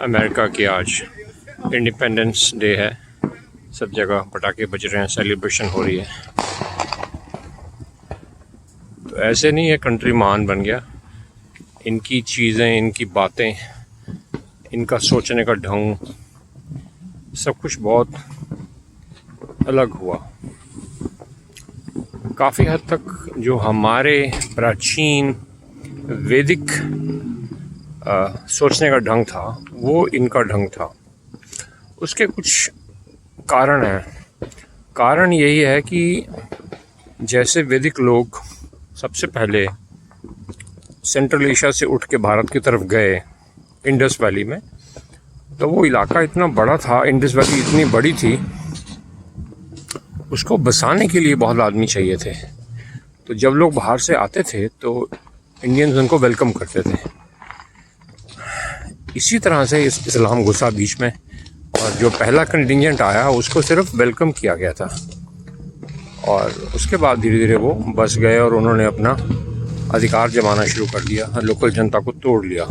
America की आज independence day है। सब जगह पटाखे बज रहे हैं, सेलिब्रेशन हो रही है। तो ऐसे नहीं ये कंट्री महान बन गया। इनकी चीज़ें, इनकी बातें, इनका सोचने का ढंग, सब कुछ बहुत अलग हुआ। काफ़ी हद तक जो हमारे प्राचीन वैदिक सोचने का ढंग था वो इनका ढंग था। उसके कुछ कारण हैं। कारण यही है कि जैसे वैदिक लोग सबसे पहले सेंट्रल एशिया से उठ के भारत की तरफ गए इंडस वैली में, तो वो इलाका इतना बड़ा था, इंडस वैली इतनी बड़ी थी, उसको बसाने के लिए बहुत आदमी चाहिए थे। तो जब लोग बाहर से आते थे तो इंडियंस उनको वेलकम करते थे। इसी तरह से इस्लाम घुसा बीच में, और जो पहला कंटिजेंट आया उसको सिर्फ वेलकम किया गया था, और उसके बाद धीरे धीरे वो बस गए और उन्होंने अपना अधिकार जमाना शुरू कर दिया, लोकल जनता को तोड़ लिया।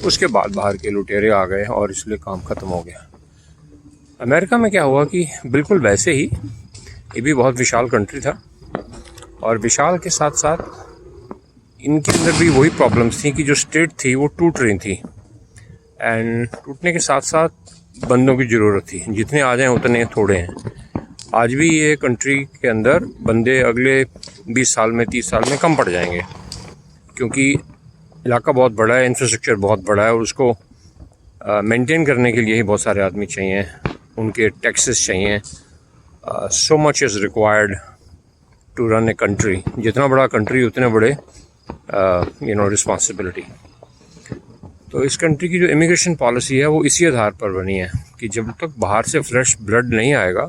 उसके बाद बाहर के लुटेरे आ गए और इसलिए काम ख़त्म हो गया। अमेरिका में क्या हुआ कि बिल्कुल वैसे ही ये भी बहुत विशाल कंट्री था, और विशाल के साथ साथ इनके अंदर भी वही प्रॉब्लम्स थी कि जो स्टेट थी वो टूट रही थी, एंड टूटने के साथ साथ बंदों की ज़रूरत थी। जितने आ जाएँ उतने थोड़े हैं। आज भी ये कंट्री के अंदर बंदे अगले 20 साल में, 30 साल में कम पड़ जाएंगे, क्योंकि इलाका बहुत बड़ा है, इंफ्रास्ट्रक्चर बहुत बड़ा है, और उसको मेंटेन करने के लिए ही बहुत सारे आदमी चाहिए, उनके टैक्सेस चाहिए। So much is required to run a country. जितना बड़ा कंट्री उतने बड़े रिस्पॉन्सिबिलिटी। तो इस कंट्री की जो इमिग्रेशन पॉलिसी है वो इसी आधार पर बनी है कि जब तक बाहर से फ्रेश ब्लड नहीं आएगा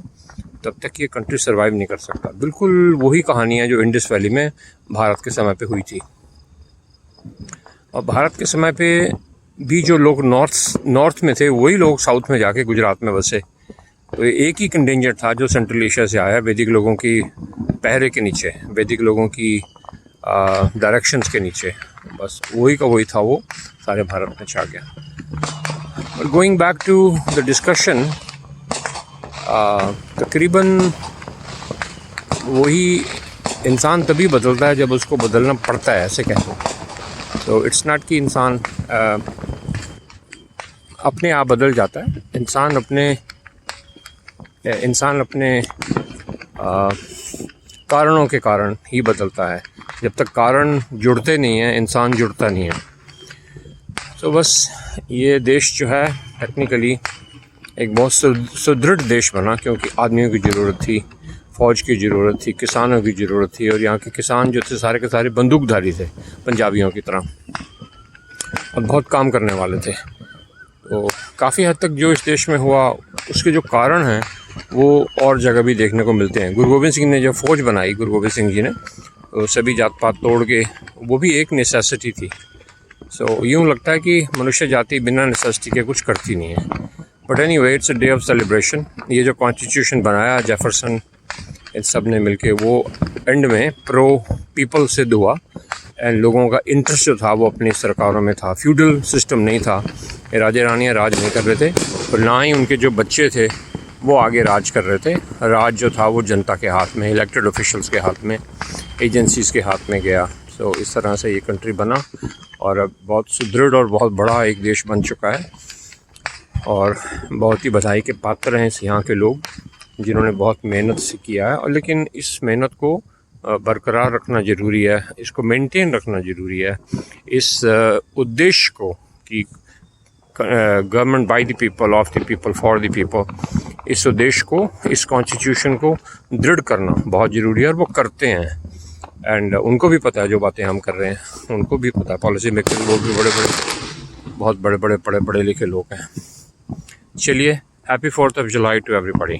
तब तक ये कंट्री सर्वाइव नहीं कर सकता। बिल्कुल वही कहानी है जो इंडस वैली में भारत के समय पे हुई थी। और भारत के समय पे भी जो लोग नॉर्थ में थे वही लोग साउथ में जाके गुजरात में बसे। तो ये एक ही कंटिजेंट था जो सेंट्रल एशिया से आया, वैदिक लोगों की पहरे के नीचे, वैदिक लोगों की डायरेक्शंस के नीचे। बस वही का वही था, वो सारे भारत में छा गया। और going back to the discussion, तकरीबन वही इंसान तभी बदलता है जब उसको बदलना पड़ता है, ऐसे कहते हैं। तो इट्स नॉट कि इंसान अपने आप बदल जाता है। इंसान अपने कारणों के कारण ही बदलता है। जब तक कारण जुड़ते नहीं हैं, इंसान जुड़ता नहीं है। तो बस ये देश जो है टेक्निकली एक बहुत सुदृढ़ देश बना, क्योंकि आदमियों की ज़रूरत थी, फ़ौज की ज़रूरत थी, किसानों की ज़रूरत थी। और यहाँ के किसान जो थे सारे के सारे बंदूकधारी थे, पंजाबियों की तरह, और बहुत काम करने वाले थे। तो काफ़ी हद तक जो इस देश में हुआ उसके जो कारण हैं वो और जगह भी देखने को मिलते हैं। गुरु गोबिंद सिंह ने जब फ़ौज बनाई, गुरु गोबिंद सिंह जी ने, तो सभी जात पात तोड़ के, वो भी एक नेसेसिटी थी। सो यूँ लगता है कि मनुष्य जाति बिना नेसेसिटी के कुछ करती नहीं है। But anyway, it's a day of celebration. ये जो कॉन्स्टिट्यूशन बनाया जेफरसन, इन सब ने मिलके, वो एंड में प्रो पीपल सिद्ध हुआ, एंड लोगों का इंटरेस्ट जो था वो अपनी सरकारों में था। फ्यूडल सिस्टम नहीं था, राजे रानियाँ राज नहीं कर रहे थे, और ना ही उनके जो बच्चे थे वो आगे राज कर रहे थे। राज जो था वो जनता के हाथ में, इलेक्टेड ऑफिशियल्स के हाथ में, एजेंसीज़ के हाथ में गया। सो इस तरह से ये कंट्री बना, और अब बहुत सुदृढ़ और बहुत बड़ा एक देश बन चुका है। और बहुत ही बधाई के पात्र हैं यहाँ के लोग, जिन्होंने बहुत मेहनत से किया है। और लेकिन इस मेहनत को बरकरार रखना ज़रूरी है, इसको मेंटेन रखना ज़रूरी है। इस उद्देश्य को कि government by the people, of the people, for the people, इस उद्देश्य को, इस कॉन्स्टिट्यूशन को दृढ़ करना बहुत ज़रूरी है, और वो करते हैं। एंड उनको भी पता है जो बातें हम कर रहे हैं, उनको भी पता है। पॉलिसी मेकर लोग भी बहुत बड़े लिखे लोग हैं। चलिए, happy 4th of July to everybody.